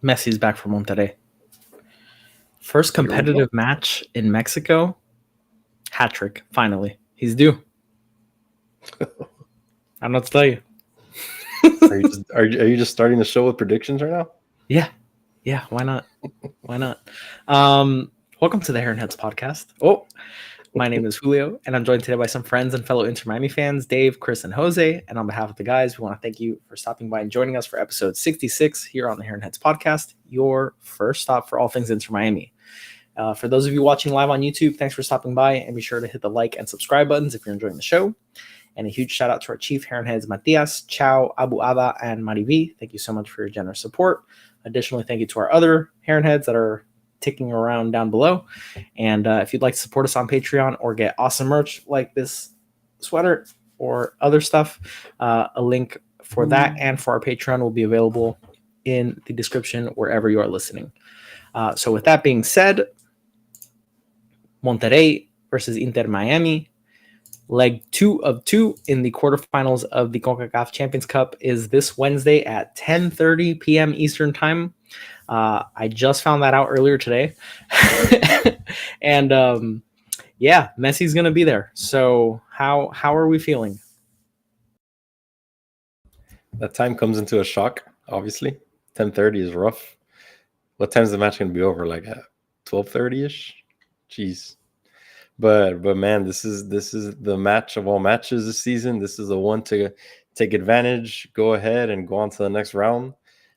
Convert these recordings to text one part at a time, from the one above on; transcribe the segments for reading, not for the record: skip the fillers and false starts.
Messi's back for Monterrey. First competitive match in Mexico. Hat trick, finally. He's due. I don't know what to tell you. Are you just starting the show with predictions right now? Yeah, why not? Welcome to the Heronheads podcast. My name is Julio, and I'm joined today by some friends and fellow Inter Miami fans, Dave, Chris, and Jose. And on behalf of the guys, we want to thank you for stopping by and joining us for episode 66 here on the Heronheads podcast, your first stop for all things Inter Miami. For those of you watching live on YouTube, thanks for stopping by, and be sure to hit the like and subscribe buttons if you're enjoying the show. And a huge shout out to our chief Heronheads, Matias, Chow, Abu Ava, and Marivi. Thank you so much for your generous support. Additionally, thank you to our other Heronheads that are ticking around down below. And if you'd like to support us on Patreon or get awesome merch like this sweater or other stuff, a link for that and for our Patreon will be available in the description wherever you are listening. So with that being said, Monterrey versus Inter Miami, leg 2 of 2 in the quarterfinals of the CONCACAF Champions Cup is this Wednesday at 10:30 p.m. Eastern Time. I just found that out earlier today. And Messi's going to be there. So how are we feeling? That time comes into a shock, obviously. 10:30 is rough. What time is the match going to be over? Like at 12:30-ish? Jeez. But man, this is the match of all matches this season. This is the one to take advantage, go ahead and go on to the next round.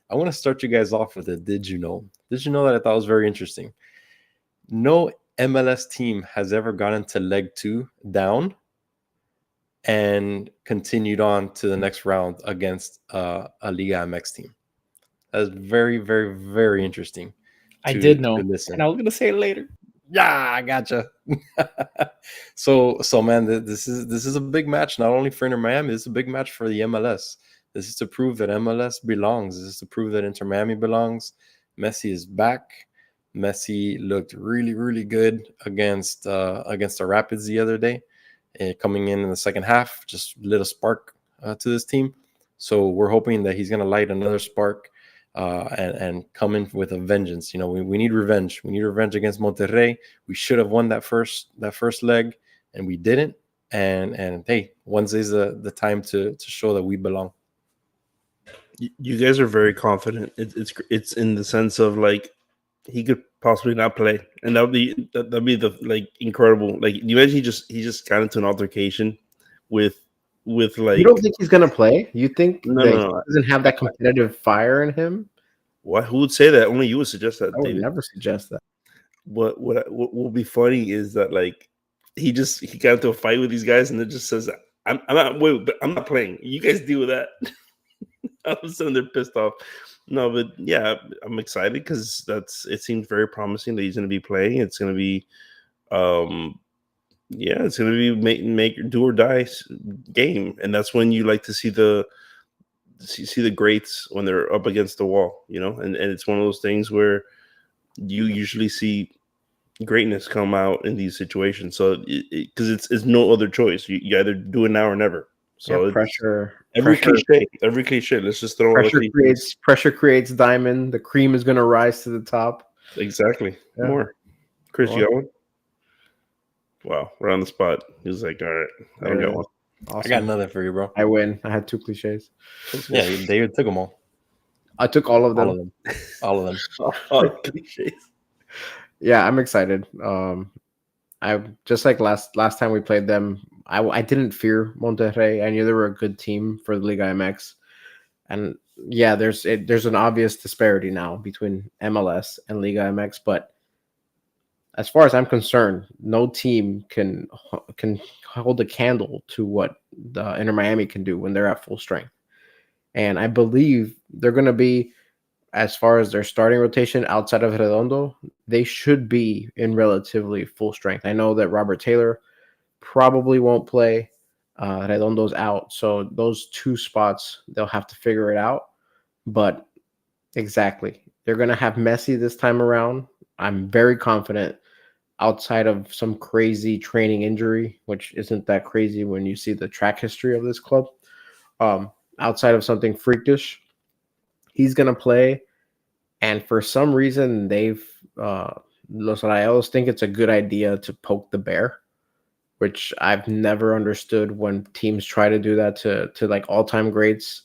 I want to start you guys off with a did you know? Did you know that I thought was very interesting? No MLS team has ever gone into leg 2 down and continued on to the next round against a Liga MX team. That is very, very, very interesting. I did know, and I was going to say it later. Yeah, I gotcha. So man, this is a big match, not only for Inter Miami, it's a big match for the MLS. This is to prove that MLS belongs. This is to prove that Inter Miami belongs. Messi is back. Messi looked really, really good against the Rapids the other day. Coming in the second half, just lit a spark to this team. So we're hoping that he's going to light another spark and come in with a vengeance. You know, we need revenge. We need revenge against Monterrey. We should have won that first leg, and we didn't. And hey, Wednesday's the time to show that we belong. You guys are very confident. It's in the sense of like he could possibly not play, and that'd be the like incredible. Like you imagine he just got into an altercation with like. You don't think he's gonna play? You think no. He doesn't have that competitive fire in him? What? Who would say that? Only you would suggest that. I would David. never suggest that. What will be funny is that like he got into a fight with these guys, and it just says I'm not playing. You guys deal with that. All of a sudden they're pissed off. No, but yeah, I'm excited because it seems very promising that he's going to be playing. It's going to be, it's going to be make do or die game, and that's when you like to see the greats when they're up against the wall, you know. And it's one of those things where you usually see greatness come out in these situations. So because it's no other choice. You either do it now or never. So yeah, pressure. Every cliche. Let's just throw pressure creates diamond. The cream is going to rise to the top. Exactly. Yeah. More. Chris, you got one? Wow, we're on the spot. He was like, all right, I don't got one. Awesome. I got another for you, bro. I win. I had 2 cliches. Yeah, David took them all. I took all of them. All of them. All cliches. Yeah, I'm excited. I just like last time we played them. I didn't fear Monterrey. I knew they were a good team for the Liga MX, and yeah, there's an obvious disparity now between MLS and Liga MX. But as far as I'm concerned, no team can hold a candle to what the Inter Miami can do when they're at full strength. And I believe they're going to be, as far as their starting rotation outside of Redondo, they should be in relatively full strength. I know that Robert Taylor probably won't play. Redondo's out, so those two spots they'll have to figure it out. But exactly, they're gonna have Messi this time around. I'm very confident. Outside of some crazy training injury, which isn't that crazy when you see the track history of this club, outside of something freakish, he's gonna play. And for some reason, Los Rayados think it's a good idea to poke the bear, which I've never understood when teams try to do that to like all-time greats,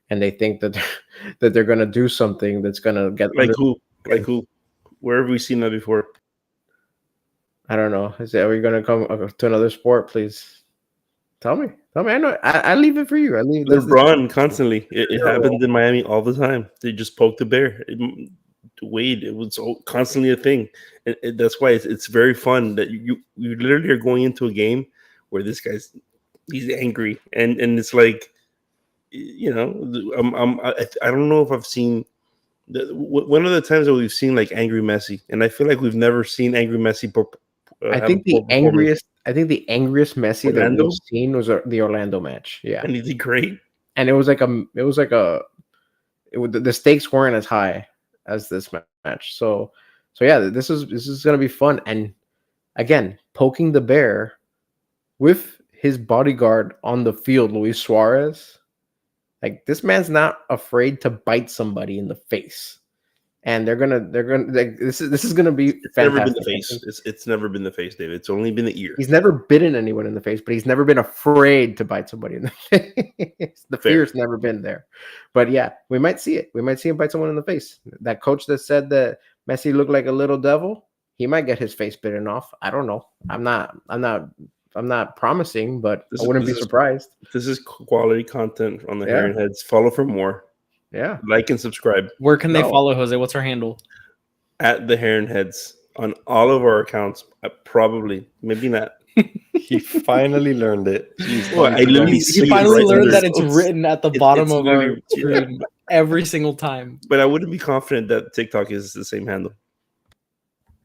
and they think that they're gonna do something that's gonna get Like who? Where have we seen that before? I don't know. Are we gonna come to another sport? Please tell me. I know. I leave it for you. I leave LeBron constantly. It happens in Miami all the time. They just poke the bear. Wade, it was constantly a thing. And that's why it's very fun that you literally are going into a game where this he's angry, and it's like, you know, I don't know if I've seen. One of the times that we've seen like angry Messi, and I feel like we've never seen angry Messi. I think the angriest Messi Orlando? that we've seen was the Orlando match. Yeah, And he did great. and the stakes weren't as high as this match. So yeah, this is gonna be fun. And again, poking the bear with his bodyguard on the field, Luis Suarez. Like, this man's not afraid to bite somebody in the face. And they're gonna like, this is gonna be It's never been fantastic. the face. It's never been the face, David. It's only been the ear. He's never bitten anyone in the face, but he's never been afraid to bite somebody in the face. The Fair. fear's never been there. But yeah, we might see it. We might see him bite someone in the face. That coach that said that Messi looked like a little devil, he might get his face bitten off. I don't know. I'm not promising, but I wouldn't be surprised. This is quality content on the Yeah. Heron Heads. Follow for more. Yeah. Like and subscribe Where can they follow Jose? What's our handle? at the Heron Heads on all of our accounts. Probably, maybe not. He finally learned it. Jeez, Well, I literally He see finally it right learned there. that it's written at the bottom it's of our literally- screen every single time. But I wouldn't be confident that TikTok is the same handle.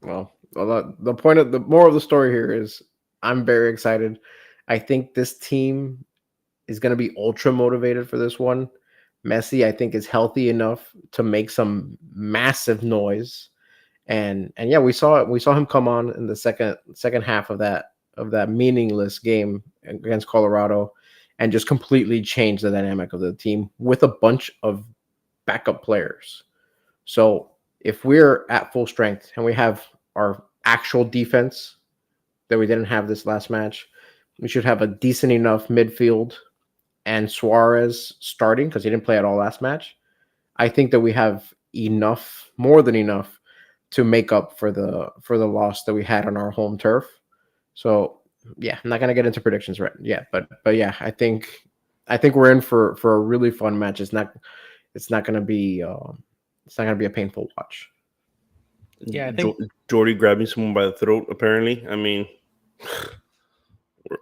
Well, the moral of the story here is I'm very excited. I think this team is going to be ultra motivated for this one. Messi, I think, is healthy enough to make some massive noise, and yeah, we saw him come on in the second half of that meaningless game against Colorado, and just completely change the dynamic of the team with a bunch of backup players. So if we're at full strength and we have our actual defense that we didn't have this last match, we should have a decent enough midfield and Suarez starting because he didn't play at all last match. I think that we have enough, more than enough, to make up for the loss that we had on our home turf. So yeah, I'm not gonna get into predictions right yet, but yeah, I think we're in for a really fun match. It's not gonna be a painful watch. Yeah, I think Jordy grabbing someone by the throat. Apparently, I mean,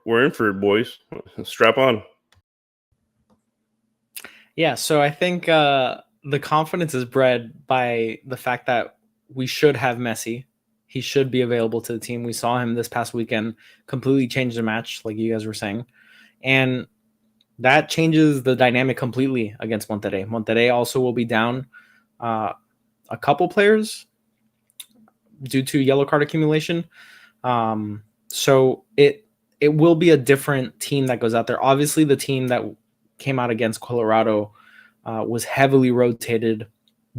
we're in for it, boys. Strap on. Yeah, so I think the confidence is bred by the fact that we should have Messi. He should be available to the team. We saw him this past weekend completely change the match, like you guys were saying. And that changes the dynamic completely against Monterrey. Monterrey also will be down a couple players due to yellow card accumulation. So it will be a different team that goes out there. Obviously, the team that came out against Colorado was heavily rotated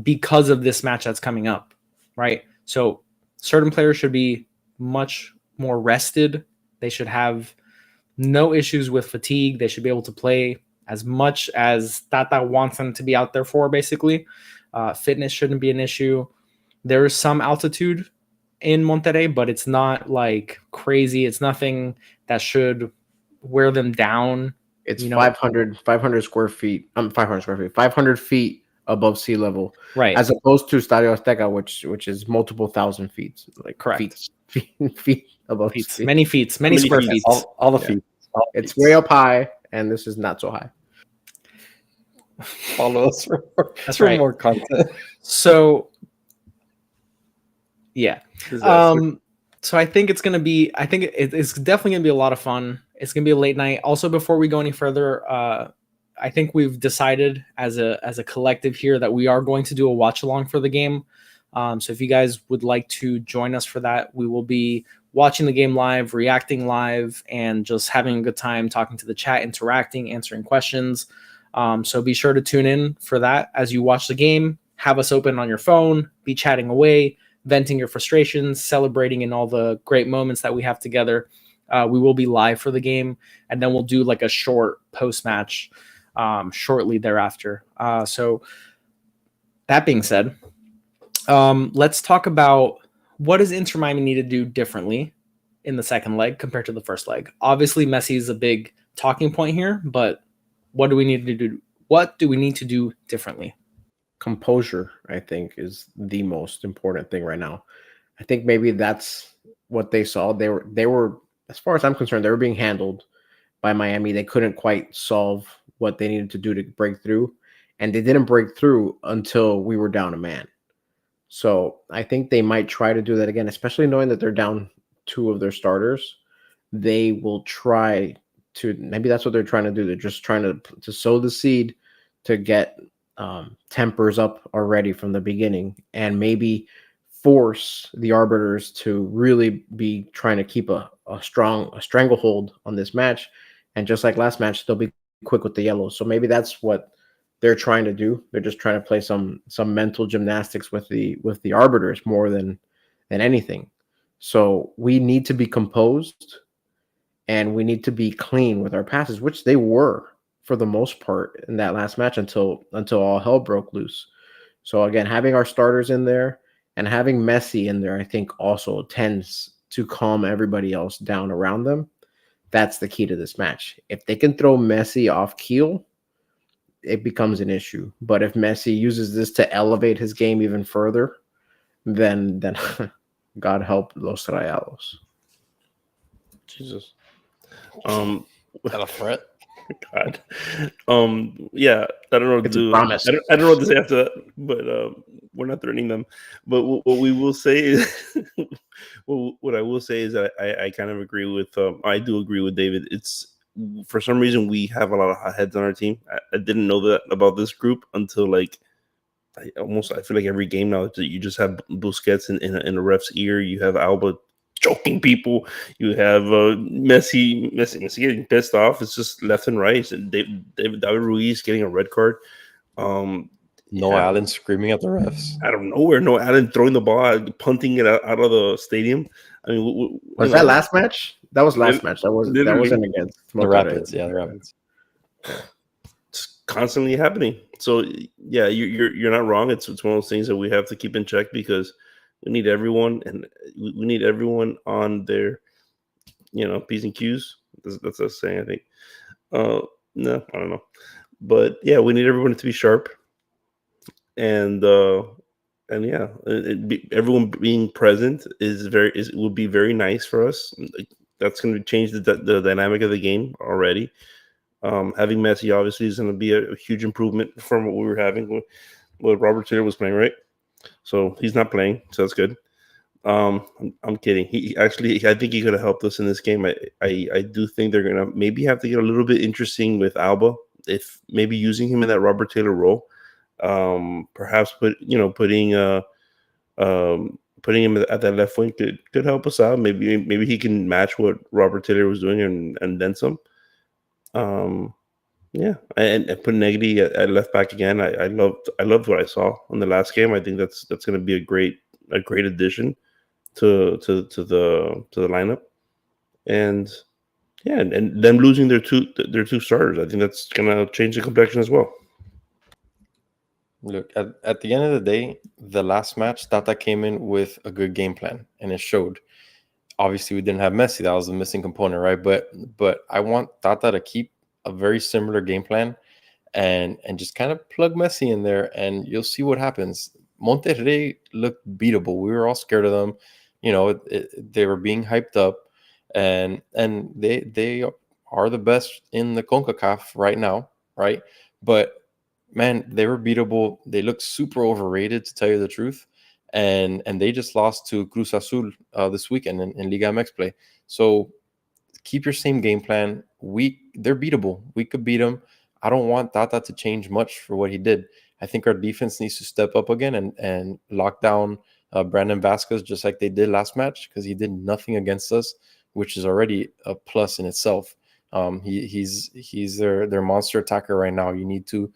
because of this match that's coming up, right? So certain players should be much more rested. They should have no issues with fatigue. They should be able to play as much as Tata wants them to be out there for, basically. Fitness shouldn't be an issue. There is some altitude in Monterrey, but it's not like crazy. It's nothing that should wear them down. It's 500 square feet. 500 square feet. 500 feet above sea level, right? As opposed to Estadio Azteca, which is multiple thousand feet, like correct feet above. Many square feet. All the feet. It's way up high, and this is not so high. Follow us for right. more content. So, yeah. So I think it's gonna be. I think it's definitely gonna be a lot of fun. It's gonna be a late night. Also, before we go any further, I think we've decided as a collective here that we are going to do a watch along for the game. So if you guys would like to join us for that, we will be watching the game live, reacting live, and just having a good time talking to the chat, interacting, answering questions. So be sure to tune in for that as you watch the game. Have us open on your phone, be chatting away, venting your frustrations, celebrating in all the great moments that we have together. We will be live for the game, and then we'll do like a short post-match shortly thereafter. So that being said, let's talk about what does Inter Miami need to do differently in the second leg compared to the first leg. Obviously, Messi is a big talking point here, but what do we need to do? What do we need to do differently? Composure, I think, is the most important thing right now. I think maybe that's what they saw. They were, as far as I'm concerned, they were being handled by Miami. They couldn't quite solve what they needed to do to break through, and they didn't break through until we were down a man. So I think they might try to do that again, especially knowing that they're down two of their starters. They will try to, maybe that's what they're trying to do. They're just trying to sow the seed to get tempers up already from the beginning, and maybe force the arbiters to really be trying to keep a stranglehold on this match. And just like last match, they'll be quick with the yellows. So maybe that's what they're trying to do. They're just trying to play some mental gymnastics with the arbiters more than anything. So we need to be composed, and we need to be clean with our passes, which they were for the most part in that last match until all hell broke loose. So again, having our starters in there and having Messi in there, I think also tends to calm everybody else down around them. That's the key to this match. If they can throw Messi off keel, it becomes an issue. But if Messi uses this to elevate his game even further, then God help Los Rayados. Jesus. Is that a threat? God. Yeah, I don't know what to It's a do. promise. I don't know what to say after that, but we're not threatening them. But what we will say is, what I will say is that I kind of agree with. I do agree with David. It's for some reason we have a lot of hot heads on our team. I didn't know that about this group until like I feel like every game now that you just have Busquets in a ref's ear. You have Alba choking people. You have Messi getting pissed off. It's just left and right. And David Ruiz getting a red card. No Allen screaming at the refs. Out of nowhere, no Allen throwing the ball, punting it out of the stadium. I mean, was that last match? That was last match. That wasn't against the Rapids. Yeah, the Rapids. It's constantly happening. So yeah, you're not wrong. It's one of those things that we have to keep in check because we need everyone, and we need everyone on their, P's and Q's. That's a saying, I think. No, I don't know, but yeah, we need everyone to be sharp, and yeah, everyone being present would be very nice for us. That's going to change the dynamic of the game already. Having Messi obviously is going to be a huge improvement from what we were having when Robert Taylor was playing, right? So he's not playing, so that's good. I'm kidding. I think he could have helped us in this game. I do think they're gonna maybe have to get a little bit interesting with Alba, if maybe using him in that Robert Taylor role. Perhaps putting him at that left wing could help us out. Maybe he can match what Robert Taylor was doing and then some. Yeah, and put Negri at left back again. I loved what I saw in the last game. I think that's going to be a great addition to the lineup, and yeah, and them losing their two starters, I think that's going to change the complexion as well. Look, at the end of the day, the last match, Tata came in with a good game plan, and it showed. Obviously, we didn't have Messi. That was the missing component, right? But I want Tata to keep a very similar game plan and just kind of plug Messi in there, and you'll see what happens. Monterrey looked beatable. We were all scared of them. They were being hyped up, and they are the best in the CONCACAF right now, right? But man, they were beatable. They looked super overrated, to tell you the truth. And they just lost to Cruz Azul this weekend in Liga MX play. So keep your same game plan. They're beatable. We could beat them. I don't want Tata to change much for what he did. I think our defense needs to step up again and lock down Brandon Vasquez just like they did last match, because he did nothing against us, which is already a plus in itself. He's their monster attacker right now. You need to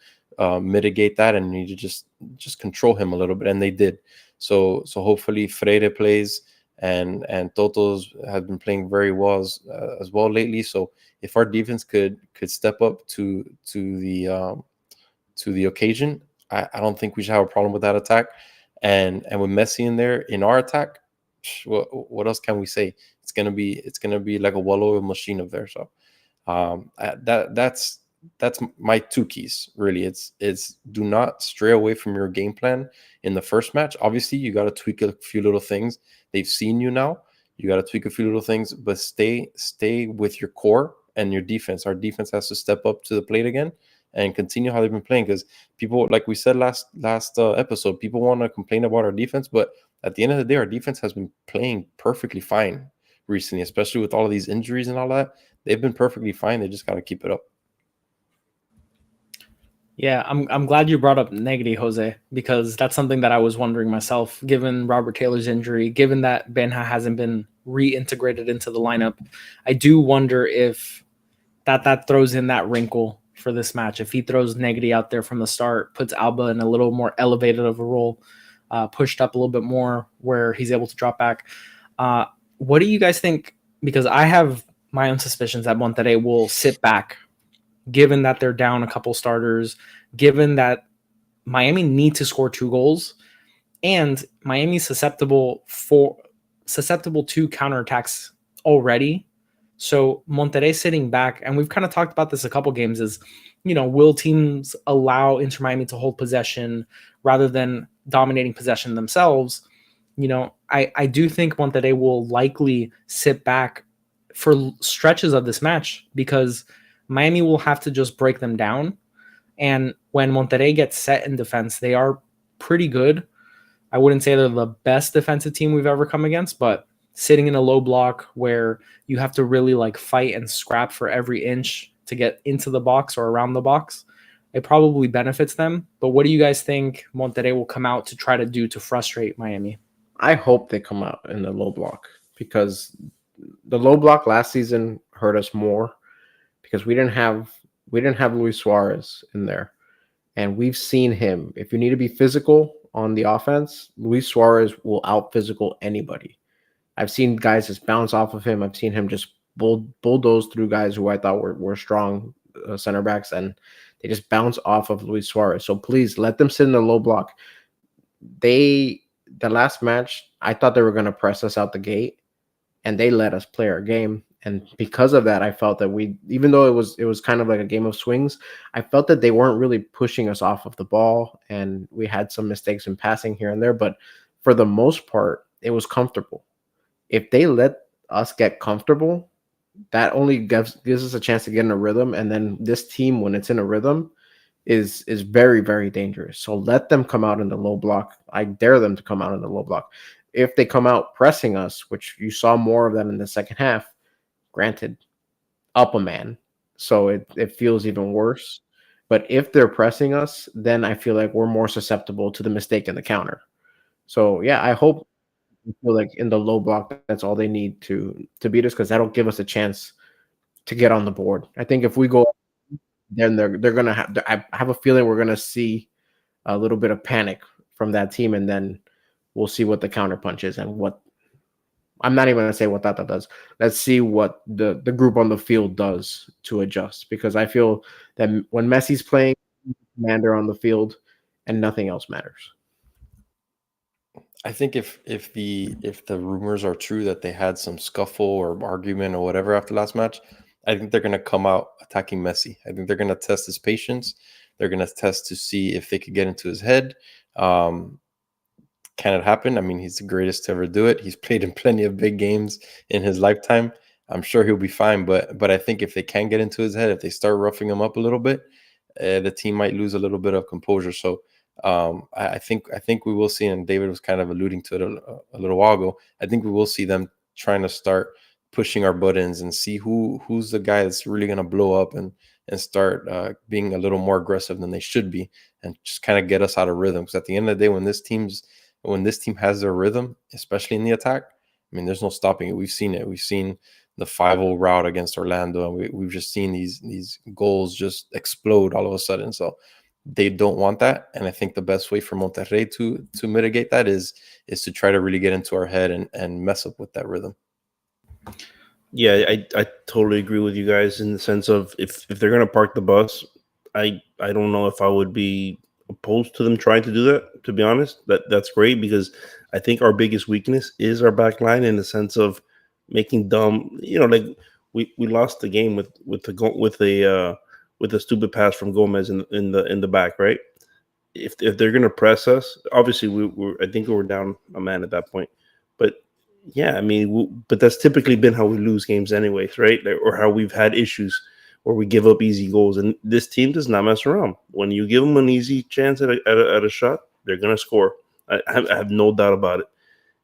mitigate that, and you need to just control him a little bit, and they did. So hopefully Freire plays, and Toto's has been playing very well as well lately. So if our defense could step up to the occasion, I don't think we should have a problem with that attack. And with Messi in there in our attack, what else can we say? It's gonna be like a well-oiled machine up there. So that's my two keys really. It's do not stray away from your game plan in the first match. Obviously, you got to tweak a few little things. They've seen you now. You got to tweak a few little things, but stay with your core and your defense. Our defense has to step up to the plate again and continue how they've been playing, because people, like we said last episode, people want to complain about our defense, but at the end of the day, our defense has been playing perfectly fine recently, especially with all of these injuries and all that. They've been perfectly fine. They just got to keep it up. Yeah, I'm glad you brought up Negri, Jose, because that's something that I was wondering myself, given Robert Taylor's injury, given that Benja hasn't been reintegrated into the lineup. I do wonder if that throws in that wrinkle for this match. If he throws Negri out there from the start, puts Alba in a little more elevated of a role, pushed up a little bit more where he's able to drop back. What do you guys think? Because I have my own suspicions that Monterrey will sit back, given that they're down a couple starters, given that Miami need to score 2 goals, and Miami's susceptible to counterattacks already. So Monterrey sitting back, and we've kind of talked about this a couple games, is, will teams allow Inter Miami to hold possession rather than dominating possession themselves? I do think Monterrey will likely sit back for stretches of this match, because Miami will have to just break them down. And when Monterrey gets set in defense, they are pretty good. I wouldn't say they're the best defensive team we've ever come against, but sitting in a low block where you have to really fight and scrap for every inch to get into the box or around the box, it probably benefits them. But what do you guys think Monterrey will come out to try to do to frustrate Miami? I hope they come out in the low block, because the low block last season hurt us more, because we didn't have Luis Suarez in there. And we've seen him. If you need to be physical on the offense, Luis Suarez will out physical anybody. I've seen guys just bounce off of him. I've seen him just bulldoze through guys who I thought were strong center backs, and they just bounce off of Luis Suarez. So please let them sit in the low block. The last match, I thought they were going to press us out the gate, and they let us play our game. And because of that, I felt that even though it was kind of like a game of swings, I felt that they weren't really pushing us off of the ball, and we had some mistakes in passing here and there. But for the most part, it was comfortable. If they let us get comfortable, that only gives us a chance to get in a rhythm. And then this team, when it's in a rhythm, is very, very dangerous. So let them come out in the low block. I dare them to come out in the low block. If they come out pressing us, which you saw more of them in the second half, granted, up a man, so it feels even worse. But if they're pressing us, then I feel like we're more susceptible to the mistake in the counter. So yeah, I hope you feel like in the low block, that's all they need to beat us, because that'll give us a chance to get on the board. I think if we go, then they're gonna have. I have a feeling we're gonna see a little bit of panic from that team, and then we'll see what the counter punch is and what. I'm not even going to say what Tata does. Let's see what the group on the field does to adjust, because I feel that when Messi's playing, commander on the field, and nothing else matters. I think if the rumors are true that they had some scuffle or argument or whatever after last match, I think they're going to come out attacking Messi. I think they're going to test his patience. They're going to test to see if they could get into his head. Can it happen? I mean, he's the greatest to ever do it. He's played in plenty of big games in his lifetime. I'm sure he'll be fine. But I think if they can get into his head, if they start roughing him up a little bit, the team might lose a little bit of composure. So I think we will see, and David was kind of alluding to it a little while ago, I think we will see them trying to start pushing our buttons and see who's the guy that's really going to blow up and start being a little more aggressive than they should be, and just kind of get us out of rhythm. Because at the end of the day, when this team has their rhythm, especially in the attack, I mean, there's no stopping it. We've seen it. We've seen the 5-0 rout against Orlando, and we've just seen these goals just explode all of a sudden. So they don't want that, and I think the best way for Monterrey to mitigate that is to try to really get into our head and mess up with that rhythm. Yeah, I totally agree with you guys in the sense of if they're gonna park the bus, I don't know if I would be opposed to them trying to do that. To be honest, that's great because I think our biggest weakness is our back line in the sense of making dumb. Like we lost the game with a stupid pass from Gomez in the back, right? If they're gonna press us, obviously I think we were down a man at that point, but yeah, I mean, but that's typically been how we lose games anyways, right? Or how we've had issues where we give up easy goals. And this team does not mess around. When you give them an easy chance at a shot, they're going to score. I have no doubt about it.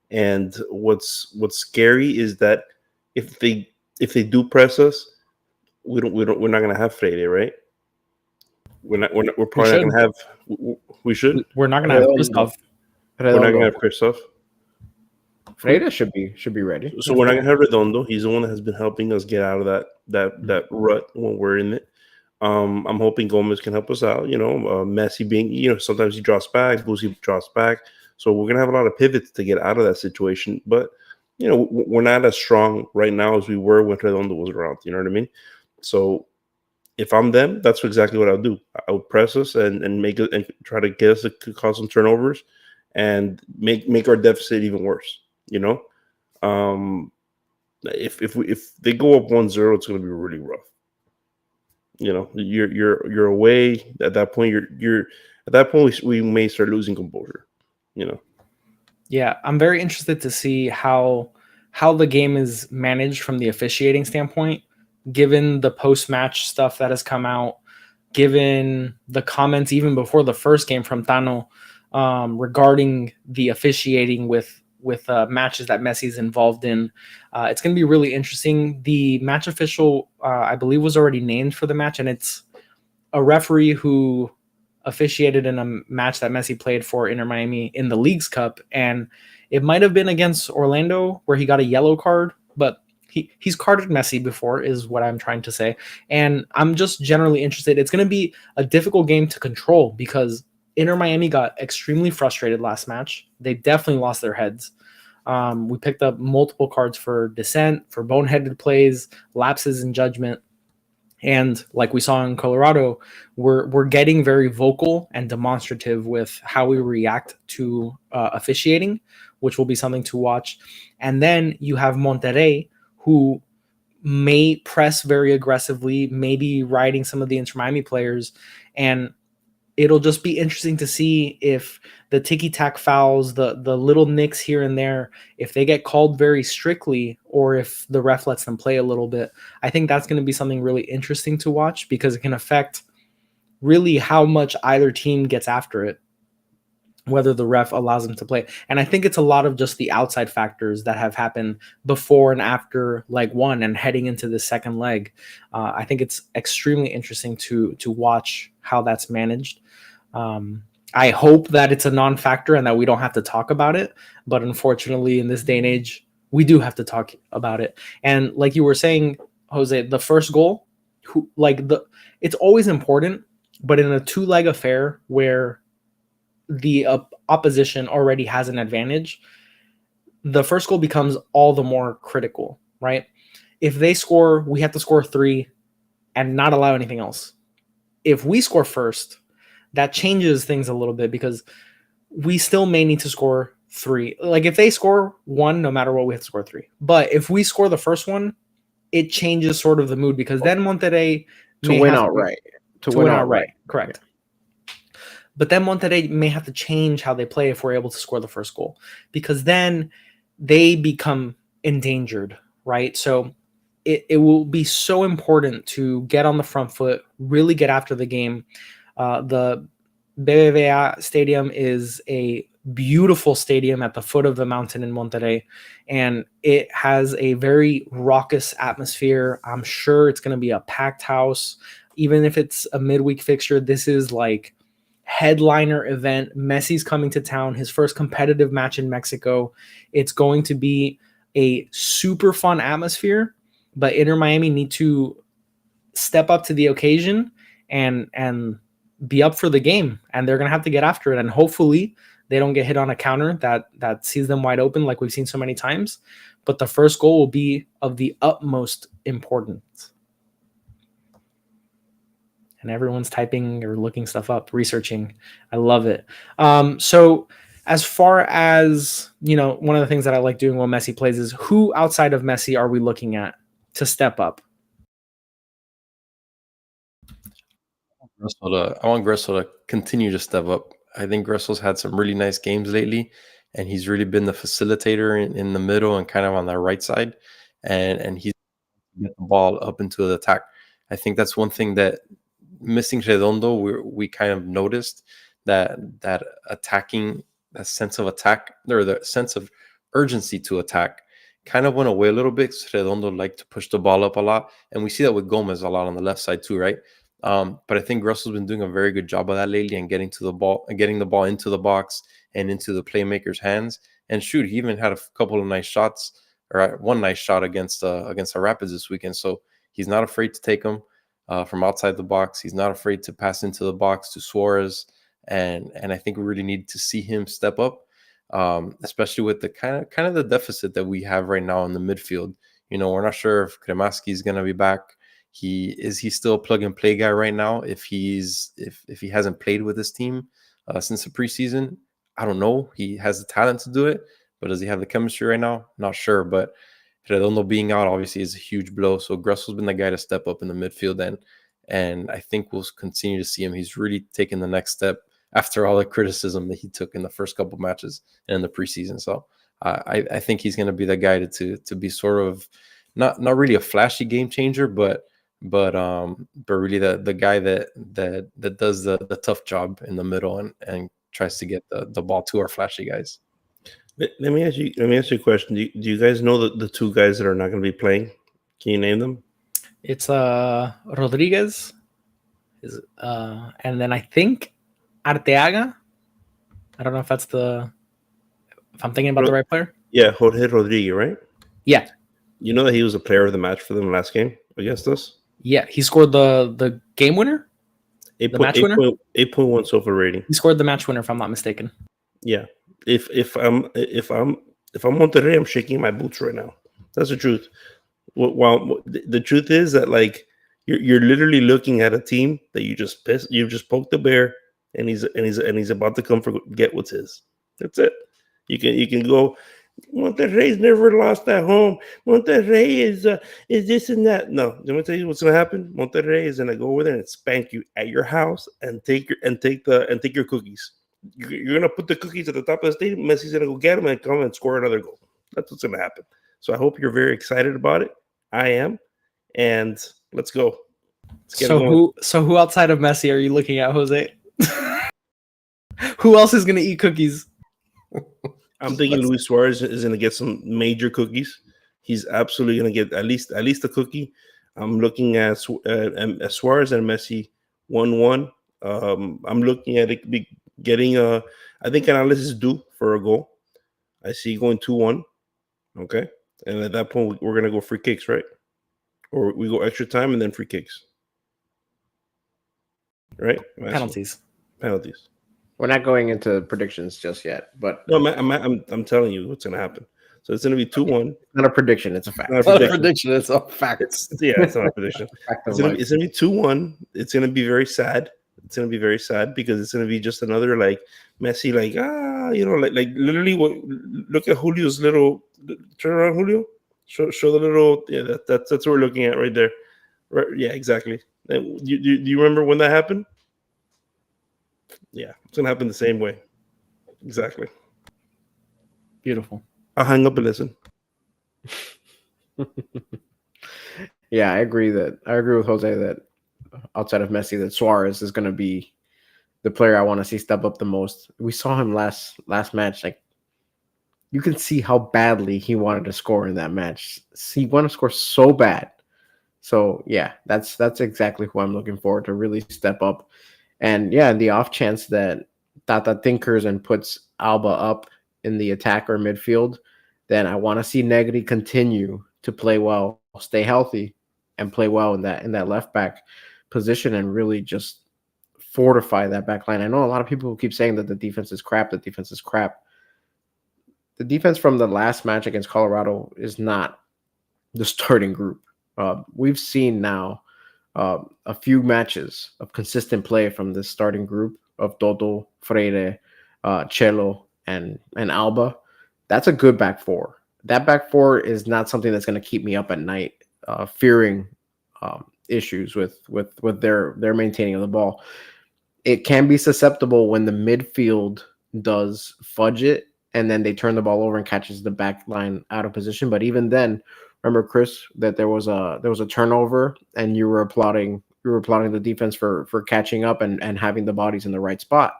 And what's scary is that if they do press us, we're not going to have Freire, right? We're probably not going to have. We should. We're not going to have Christoph. We're not going to have Christoph. Freire should be ready. So we're not gonna have Redondo. He's the one that has been helping us get out of that rut when we're in it. I'm hoping Gomez can help us out. Messi being, sometimes he drops back, Boosie drops back. So we're gonna have a lot of pivots to get out of that situation. But we're not as strong right now as we were when Redondo was around. You know what I mean? So if I'm them, that's exactly what I'll do. I would press us and make it and try to get us to cause some turnovers and make our deficit even worse. If they go up 1-0, it's going to be really rough. You're away at that point. We may start losing composure. Yeah, I'm very interested to see how the game is managed from the officiating standpoint, given the post-match stuff that has come out, given the comments even before the first game from Tano regarding the officiating with matches that Messi's involved in. It's going to be really interesting. The match official, I believe, was already named for the match, and it's a referee who officiated in a match that Messi played for Inter Miami in the Leagues Cup, and it might have been against Orlando where he got a yellow card, but he's carded Messi before is what I'm trying to say. And I'm just generally interested. It's going to be a difficult game to control because Inter Miami got extremely frustrated last match. They definitely lost their heads. We picked up multiple cards for dissent, for boneheaded plays, lapses in judgment. And like we saw in Colorado, we're getting very vocal and demonstrative with how we react to officiating, which will be something to watch. And then you have Monterrey, who may press very aggressively, maybe riding some of the Inter Miami players. And it'll just be interesting to see if the ticky-tack fouls, the little nicks here and there, if they get called very strictly or if the ref lets them play a little bit. I think that's going to be something really interesting to watch because it can affect really how much either team gets after it, whether the ref allows them to play. And I think it's a lot of just the outside factors that have happened before and after leg one and heading into the second leg. I think it's extremely interesting to watch how that's managed. I hope that it's a non-factor and that we don't have to talk about it. But unfortunately, in this day and age, we do have to talk about it. And like you were saying, Jose, the first goal, it's always important, but in a two-leg affair where the opposition already has an advantage, the first goal becomes all the more critical, right? If they score, we have to score 3 and not allow anything else. If we score first, that changes things a little bit because we still may need to score 3. Like if they score 1, no matter what, we have to score 3. But if we score the first one, it changes sort of the mood because then Monterrey to win outright. To win outright. Correct. Yeah. But then Monterrey may have to change how they play if we're able to score the first goal because then they become endangered, right? So it will be so important to get on the front foot, really get after the game. The BBVA Stadium is a beautiful stadium at the foot of the mountain in Monterrey, and it has a very raucous atmosphere. I'm sure it's going to be a packed house. Even if it's a midweek fixture, this is like headliner event. Messi's coming to town, his first competitive match in Mexico. It's going to be a super fun atmosphere, but Inter Miami need to step up to the occasion and be up for the game, and they're going to have to get after it, and hopefully they don't get hit on a counter that sees them wide open like we've seen so many times. But the first goal will be of the utmost importance. And everyone's typing or looking stuff up, researching. I love it. So as far as, one of the things that I like doing when Messi plays is who outside of Messi are we looking at to step up? I want Gressel to continue to step up. I think Gressel's had some really nice games lately, and he's really been the facilitator in the middle and kind of on the right side, and he's get the ball up into the attack. I think that's one thing that missing Redondo, we kind of noticed that attacking, that sense of attack, or the sense of urgency to attack kind of went away a little bit. Redondo liked to push the ball up a lot, and we see that with Gomez a lot on the left side too, right? But I think Russell's been doing a very good job of that lately and getting the ball into the box and into the playmaker's hands. And shoot, he even had a couple of nice shots, or one nice shot against the Rapids this weekend. So he's not afraid to take them from outside the box. He's not afraid to pass into the box to Suarez, and I think we really need to see him step up, especially with the kind of the deficit that we have right now in the midfield. We're not sure if Kremaski is going to be back. He's still a plug and play guy right now. If he hasn't played with this team since the preseason, I don't know. He has the talent to do it, but does he have the chemistry right now? Not sure. But Redondo being out obviously is a huge blow. So Gressel's been the guy to step up in the midfield, and I think we'll continue to see him. He's really taken the next step after all the criticism that he took in the first couple matches and in the preseason. So I think he's going to be the guy to be sort of not really a flashy game changer, but really the guy that does the tough job in the middle and tries to get the ball to our flashy guys. Let me ask you a question. Do you guys know the two guys that are not going to be playing? Can you name them? It's Rodriguez, and then I think Arteaga. I don't know if I'm thinking about the right player. Yeah, Jorge Rodriguez, right? Yeah. You know that he was a player of the match for them last game against us? Yeah, he scored the game winner? The match winner? 8.1 SOFA rating. He scored the match winner, if I'm not mistaken. Yeah. If I'm Monterrey, I'm shaking my boots right now. That's the truth. Well, the truth is that like you're literally looking at a team that you just poked the bear, and he's about to come get what's his. That's it. You can go. Monterrey's never lost at home. Monterrey is this and that. No, let me tell you what's gonna happen. Monterrey is gonna go over there and spank you at your house and take your cookies. You're gonna put the cookies at the top of the stadium. Messi's gonna go get them and come and score another goal. That's what's gonna happen. So I hope you're very excited about it. I am, and let's go. So who outside of Messi are you looking at, Jose? Who else is gonna eat cookies? I'm thinking Luis Suarez is going to get some major cookies. He's absolutely going to get at least a cookie. I'm looking at Suarez and Messi 1-1. I'm looking at it getting I think Canales is due for a goal. I see going 2-1. Okay, and at that point we're going to go free kicks, right? Or we go extra time and then free kicks, right? Penalties. We're not going into predictions just yet, but no, I'm telling you what's going to happen. So it's going to be 2-1. Not a prediction; it's a fact. Not a prediction; it's a fact. It's not a prediction. It's going to be 2-1. It's going to be very sad. It's going to be very sad because it's going to be just another like Messi, like like literally. Look at Julio's little. Turn around, Julio. Show the little. Yeah, that's what we're looking at right there. Right? Yeah, exactly. Do you remember when that happened? Yeah, it's gonna happen the same way. Exactly. Beautiful. I'll hang up and listen. Yeah, I agree with Jose that outside of Messi, that Suarez is going to be the player I want to see step up the most. We saw him last match. Like, you can see how badly he wanted to score in that match. He wanted to score so bad. So yeah, that's exactly who I'm looking forward to really step up. And yeah, the off chance that Tata tinkers and puts Alba up in the attack or midfield, then I want to see Negri continue to play well, stay healthy, and play well in that left back position, and really just fortify that back line. I know a lot of people who keep saying that the defense is crap. The defense is crap. The defense from the last match against Colorado is not the starting group. We've seen now a few matches of consistent play from this starting group of Dodo, Freire, Cello, and Alba. That's a good back four. That back four is not something that's going to keep me up at night, fearing issues with their maintaining of the ball. It can be susceptible when the midfield does fudge it, and then they turn the ball over and catches the back line out of position. But even then, remember, Chris, that there was a turnover, and you were applauding the defense for catching up and having the bodies in the right spot,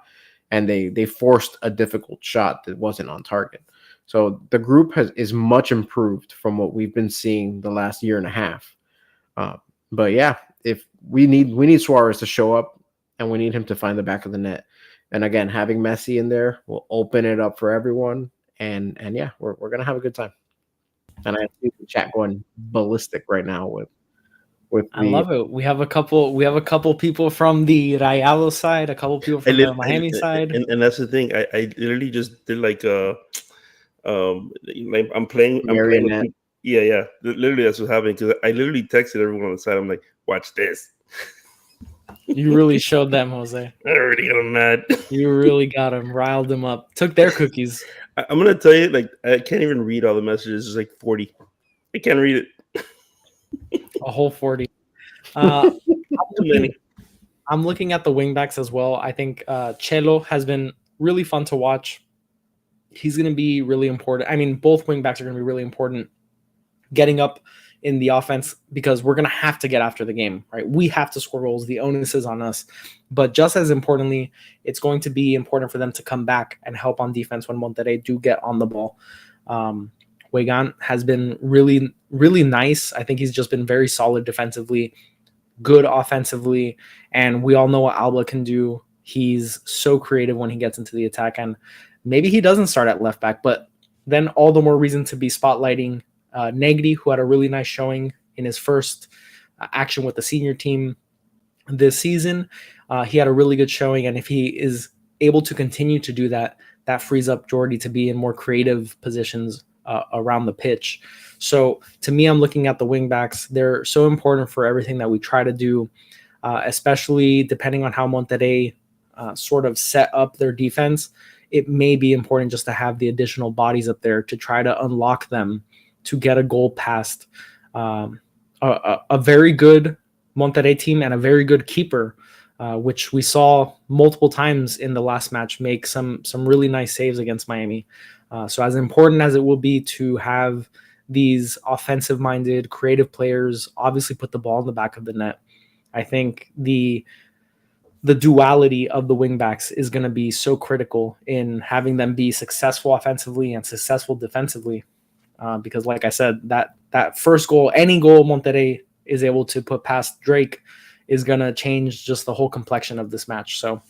and they forced a difficult shot that wasn't on target. So the group is much improved from what we've been seeing the last year and a half. But yeah, if we need Suarez to show up, and we need him to find the back of the net. And again, having Messi in there will open it up for everyone. And yeah, we're gonna have a good time. And I see the chat going ballistic right now with I love it. We have a couple people from the Rayados side, a couple people from the Miami side. And that's the thing. I literally just did like I'm playing with, yeah. Literally that's what happened, because I literally texted everyone on the side. I'm like, watch this. You really showed them, Jose. I already got them mad. You really got them, riled them up, took their cookies. I'm gonna tell you, like, I can't even read all the messages. There's like 40. I can't read it. A whole 40. Too many. I'm looking at the wingbacks as well. I think Cello has been really fun to watch. He's going to be really important. I mean, both wingbacks are going to be really important getting up in the offense, because we're going to have to get after the game, right? We have to score goals. The onus is on us. But just as importantly, it's going to be important for them to come back and help on defense when Monterrey do get on the ball. Weigand has been really, really nice. I think he's just been very solid defensively, good offensively, and we all know what Alba can do. He's so creative when he gets into the attack, and maybe he doesn't start at left back, but then all the more reason to be spotlighting Negri, who had a really nice showing in his first action with the senior team this season. He had a really good showing, and if he is able to continue to do that, that frees up Jordi to be in more creative positions around the pitch. So to me, I'm looking at the wingbacks. They're so important for everything that we try to do, especially depending on how Monterrey sort of set up their defense. It may be important just to have the additional bodies up there to try to unlock them to get a goal past a very good Monterrey team and a very good keeper, which we saw multiple times in the last match make some really nice saves against Miami. So as important as it will be to have these offensive-minded, creative players obviously put the ball in the back of the net, I think the duality of the wingbacks is going to be so critical in having them be successful offensively and successful defensively. Because like I said, that first goal, any goal Monterrey is able to put past Drake is going to change just the whole complexion of this match. So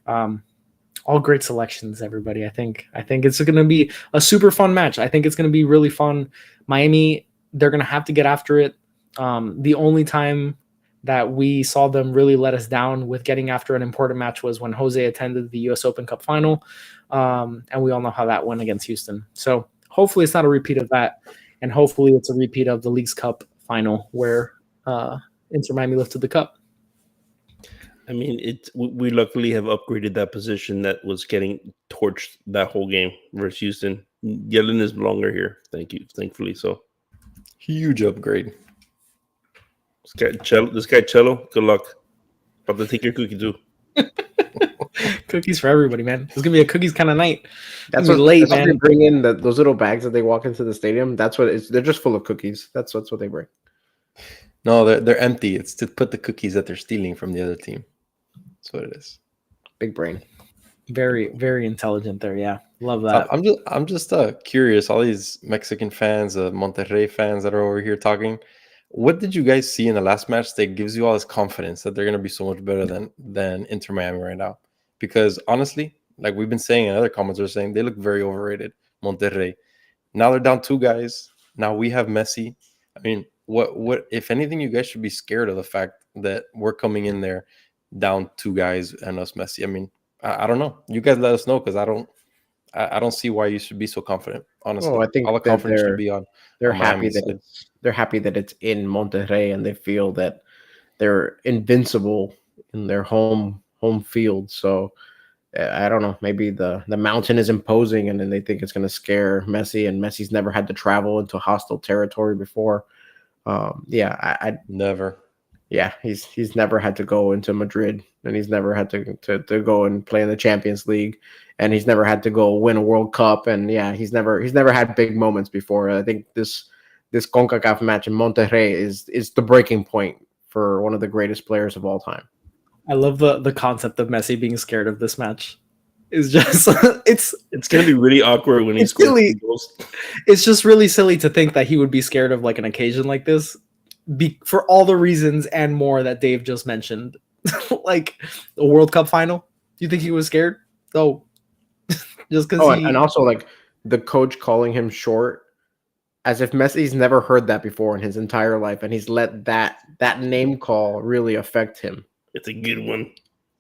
all great selections, everybody. I think it's going to be a super fun match. I think it's going to be really fun. Miami, they're going to have to get after it. The only time that we saw them really let us down with getting after an important match was when Jose attended the US Open Cup final. And we all know how that went against Houston. So hopefully it's not a repeat of that. And hopefully it's a repeat of the League's Cup final where Inter Miami lifted the cup. I mean, we luckily have upgraded that position that was getting torched that whole game versus Houston. Yellen is longer here. Thankfully so. Huge upgrade. This guy Cello, good luck. About to take your cookie too. Cookies for everybody, man. It's gonna be a cookies kind of night. That's what late, man. They bring in those little bags that they walk into the stadium. That's what it's. They're just full of cookies. That's what they bring. No, they're empty. It's to put the cookies that they're stealing from the other team. That's what it is. Big brain. Very, very intelligent there. Yeah, love that. I'm just curious. All these Mexican fans, Monterrey fans that are over here talking. What did you guys see in the last match that gives you all this confidence that they're going to be so much better than Inter Miami right now? Because honestly, like we've been saying, and other comments are saying, they look very overrated. Monterrey. Now they're down 2 guys. Now we have Messi. I mean, what if anything, you guys should be scared of the fact that we're coming in there down 2 guys and us Messi. I mean, I don't know. You guys let us know because I don't see why you should be so confident. Honestly, Oh, I think all the that confidence should be on happy Miami's that side. they're happy that it's in Monterrey and they feel that they're invincible in their home field. So I don't know. Maybe the mountain is imposing, and then they think it's going to scare Messi. And Messi's never had to travel into hostile territory before. Yeah, I Never. yeah, he's never had to go into Madrid, and he's never had to go and play in the Champions League, and he's never had to go win a World Cup. And yeah, he's never had big moments before. I think this CONCACAF match in Monterrey is the breaking point for one of the greatest players of all time. I love the concept of Messi being scared of this match. It's just It's gonna be really awkward when he It's scores really- 2 goals. it's just really silly to think that he would be scared of like an occasion like this, for all the reasons and more that Dave just mentioned. Like a World Cup final. Do you think he was scared? Oh, just because. Oh, and also like the coach calling him short, as if Messi's never heard that before in his entire life, and he's let that name call really affect him. It's a good one.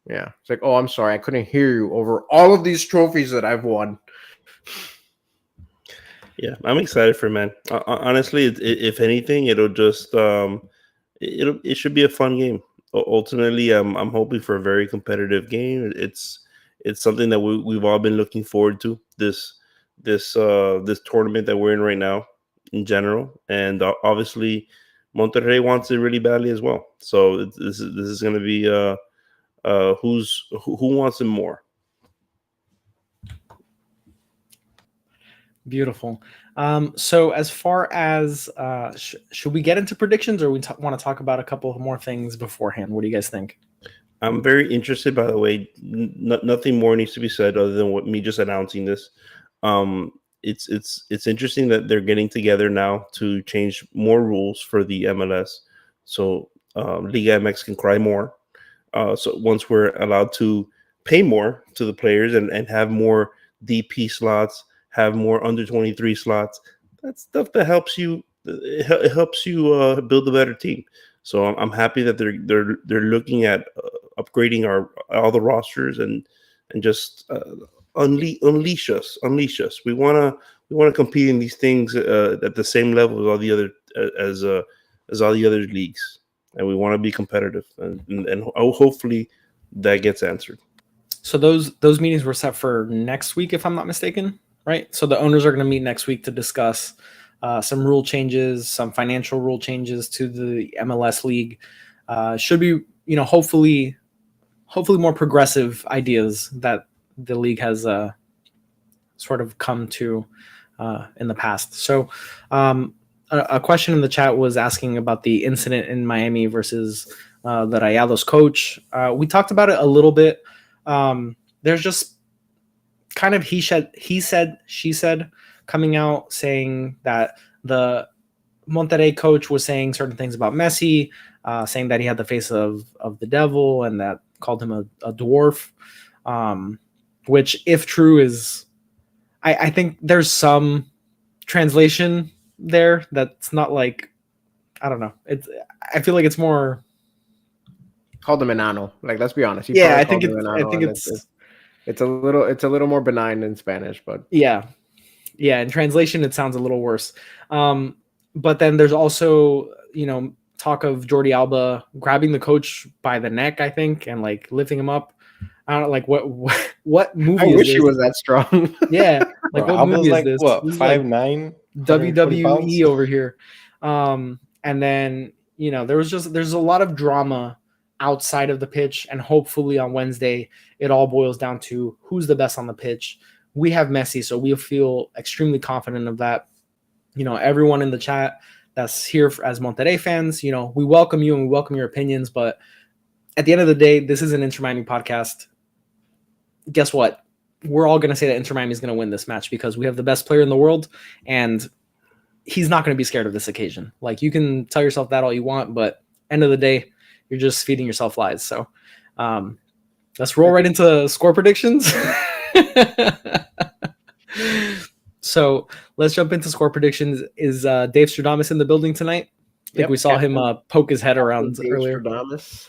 Yeah, it's like, oh, I'm sorry, I couldn't hear you over all of these trophies that I've won. Yeah, I'm excited for it, man. Honestly, if anything, it'll just it should be a fun game. Ultimately, I'm hoping for a very competitive game. It's something that we've all been looking forward to. This tournament that we're in right now, in general, and obviously, Monterrey wants it really badly as well. So this is going to be who wants it more. Beautiful. So as far as should we get into predictions, or we want to talk about a couple more things beforehand? What do you guys think? I'm very interested, by the way. Nothing more needs to be said other than me just announcing this. It's interesting that they're getting together now to change more rules for the MLS. So Liga MX can cry more. So once we're allowed to pay more to the players and have more DP slots, have more under 23 slots, that's stuff that helps you. It helps you build a better team. So I'm happy that they're looking at upgrading all the rosters and just unleash us. We want to compete in these things at the same level as all the other as all the other leagues, and we want to be competitive. And hopefully that gets answered. So those meetings were set for next week, if I'm not mistaken, right? So the owners are going to meet next week to discuss some rule changes, some financial rule changes to the MLS league. Should be, hopefully more progressive ideas that the league has sort of come to in the past. So a question in the chat was asking about the incident in Miami versus the Rayados coach. We talked about it a little bit. There's just kind of he said, she said coming out saying that the Monterrey coach was saying certain things about Messi, saying that he had the face of the devil and that called him a dwarf, which, if true, is I think there's some translation there that's not like, I don't know. I feel like it's more. Called him enano. Like, let's be honest. Yeah, I think it's a little more benign in Spanish, but yeah. In translation, it sounds a little worse. But then there's also, talk of Jordi Alba grabbing the coach by the neck, I think, and like lifting him up. I don't know, like what movie. I is wish this? he was that strong. Yeah, like Bro, what movie is like, this? What, This is 5'9", WWE over here. And then, there's a lot of drama outside of the pitch, and hopefully on Wednesday it all boils down to who's the best on the pitch. We have Messi, so we feel extremely confident of that. Everyone in the chat that's here as Monterrey fans, we welcome you and we welcome your opinions, but at the end of the day, this is an Inter Miami podcast. guess what? We're all going to say that Inter Miami is going to win this match because we have the best player in the world, and he's not going to be scared of this occasion. Like, you can tell yourself that all you want, but end of the day, you're just feeding yourself lies. So let's roll right into score predictions. So let's jump into score predictions. Is Dave Stradamus in the building tonight? I think we saw him poke his head around Dave earlier. Stradamus.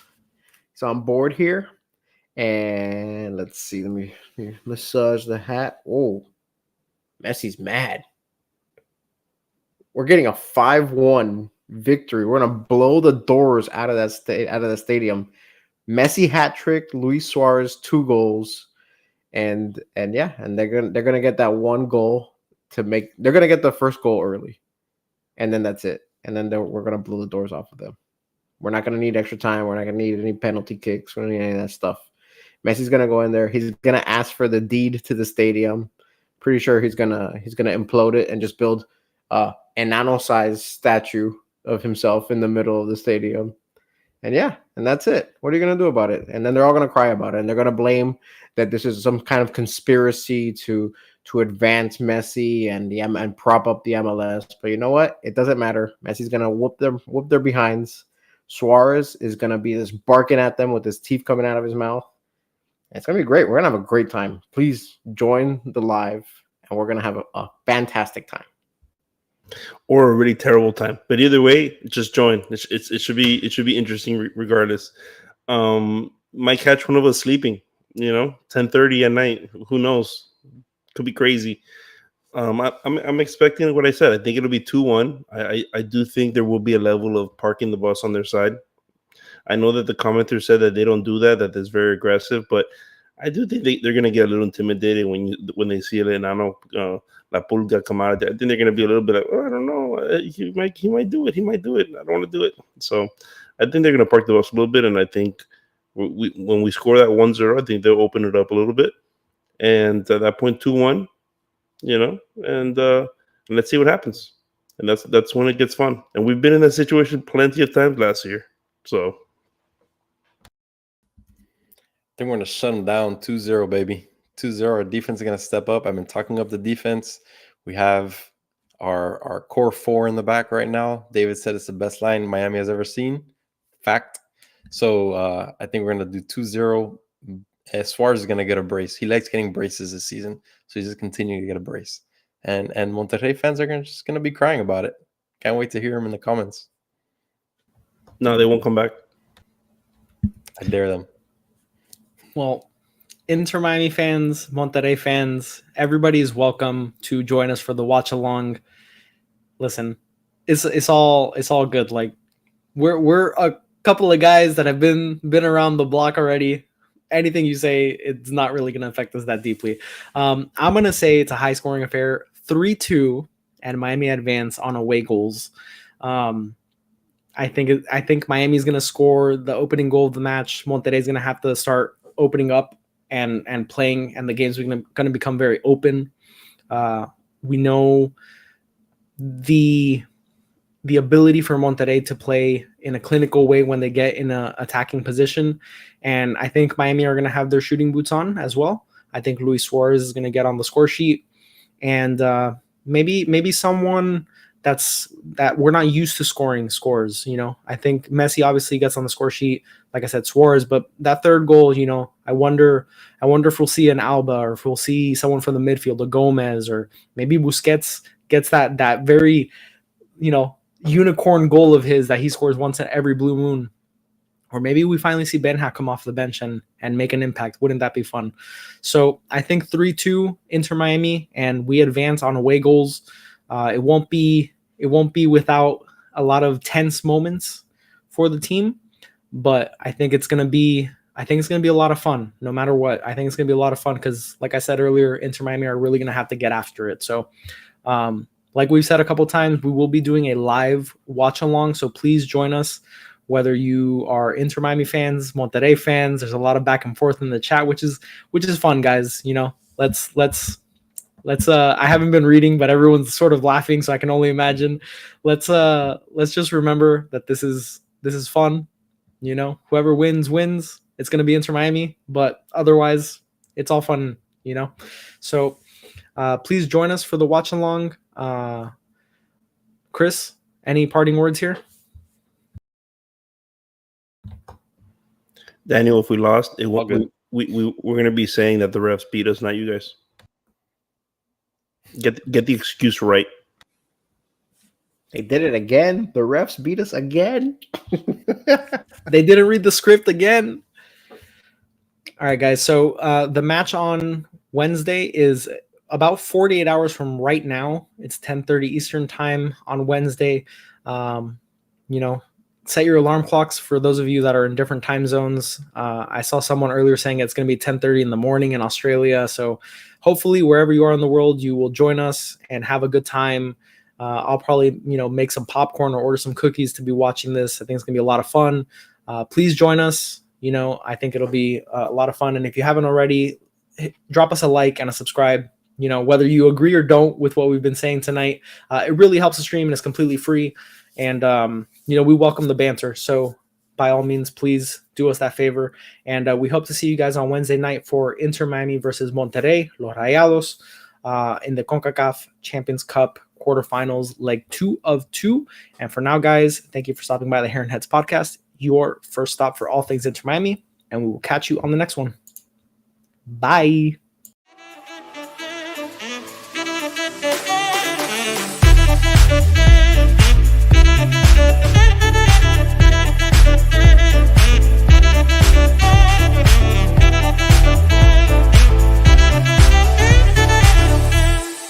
He's on board here. And let's see. Let me massage the hat. Oh, Messi's mad. We're getting a 5-1 victory. We're gonna blow the doors out of that stadium. Messi hat trick, Luis Suarez 2 goals, and they're gonna get that 1 goal to make. They're gonna get the first goal early, and then that's it. And then we're gonna blow the doors off of them. We're not gonna need extra time. We're not gonna need any penalty kicks. We're not gonna need any of that stuff. Messi's gonna go in there. He's gonna ask for the deed to the stadium. Pretty sure he's gonna implode it and just build an nano-sized statue of himself in the middle of the stadium. And that's it. What are you gonna do about it? And then they're all gonna cry about it, and they're gonna blame that this is some kind of conspiracy to advance Messi and prop up the MLS. But you know what? It doesn't matter. Messi's gonna whoop their behinds. Suarez is gonna be just barking at them with his teeth coming out of his mouth. It's going to be great. We're going to have a great time. Please join the live, and we're going to have a fantastic time. Or a really terrible time. But either way, just join. It should be interesting regardless. Might catch one of us sleeping, 10:30 at night. Who knows? Could be crazy. I'm expecting what I said. I think it'll be 2-1. I do think there will be a level of parking the bus on their side. I know that the commenter said that they don't do that it's very aggressive, but I do think they're going to get a little intimidated when they see El Enano La Pulga come out. I think they're going to be a little bit like, oh, I don't know, he might do it. I don't want to do it. So I think they're going to park the bus a little bit, and I think when we score that 1-0, I think they'll open it up a little bit, and at that point 2-1, and let's see what happens. And that's when it gets fun. And we've been in that situation plenty of times last year, so. I think we're going to shut them down 2-0, baby. 2-0. Our defense is going to step up. I've been talking up the defense. We have our core 4 in the back right now. David said it's the best line Miami has ever seen. Fact. So I think we're going to do 2-0. Suarez is going to get a brace. He likes getting braces this season. So he's just continuing to get a brace. And Monterrey fans are just going to be crying about it. Can't wait to hear him in the comments. No, they won't come back. I dare them. Well, Inter Miami fans, Monterrey fans, everybody is welcome to join us for the watch along. Listen, it's all good. Like we're a couple of guys that have been around the block already. Anything you say, it's not really going to affect us that deeply. I'm going to say it's a high scoring affair, 3-2, and Miami advance on away goals. I think Miami's going to score the opening goal of the match. Monterrey's going to have to start opening up and playing, and the game's going to become very open. We know the ability for Monterrey to play in a clinical way when they get in an attacking position, and I think Miami are going to have their shooting boots on as well. I think Luis Suarez is going to get on the score sheet, and maybe someone that we're not used to scoring scores. I think Messi obviously gets on the score sheet, like I said, Suarez, but that third goal, I wonder if we'll see an Alba, or if we'll see someone from the midfield, a Gomez, or maybe Busquets gets that very, unicorn goal of his that he scores once in every blue moon. Or maybe we finally see Benja come off the bench and make an impact. Wouldn't that be fun? So I think 3-2 Inter Miami, and we advance on away goals. It won't be without a lot of tense moments for the team, but I think it's gonna be a lot of fun no matter what. I think it's gonna be a lot of fun because, like I said earlier, Inter Miami are really gonna have to get after it. So, like we've said a couple times, we will be doing a live watch along. So please join us, whether you are Inter Miami fans, Monterrey fans. There's a lot of back and forth in the chat, which is fun, guys. Let's I haven't been reading, but everyone's sort of laughing, so I can only imagine. Let's just remember that this is fun. Whoever wins. It's going to be Inter Miami, but otherwise it's all fun, So please join us for the watch along. Chris, any parting words here? Daniel, if we lost, All good. we're going to be saying that the refs beat us, not you guys. Get the excuse right. They did it again. The refs beat us again. They didn't read the script again. All right, guys. So the match on Wednesday is about 48 hours from right now. It's 10:30 Eastern time on Wednesday. Set your alarm clocks for those of you that are in different time zones. I saw someone earlier saying it's going to be 10:30 in the morning in Australia. So hopefully wherever you are in the world, you will join us and have a good time. I'll probably, make some popcorn or order some cookies to be watching this. I think it's going to be a lot of fun. Please join us. I think it'll be a lot of fun. And if you haven't already, drop us a like and a subscribe. Whether you agree or don't with what we've been saying tonight, it really helps the stream and it's completely free. And, we welcome the banter. So by all means, please do us that favor. And we hope to see you guys on Wednesday night for Inter Miami versus Monterrey, Los Rayados, in the CONCACAF Champions Cup quarterfinals, leg 2 of 2. And for now, guys, thank you for stopping by the Heron Heads podcast, your first stop for all things Inter Miami. And we will catch you on the next one. Bye.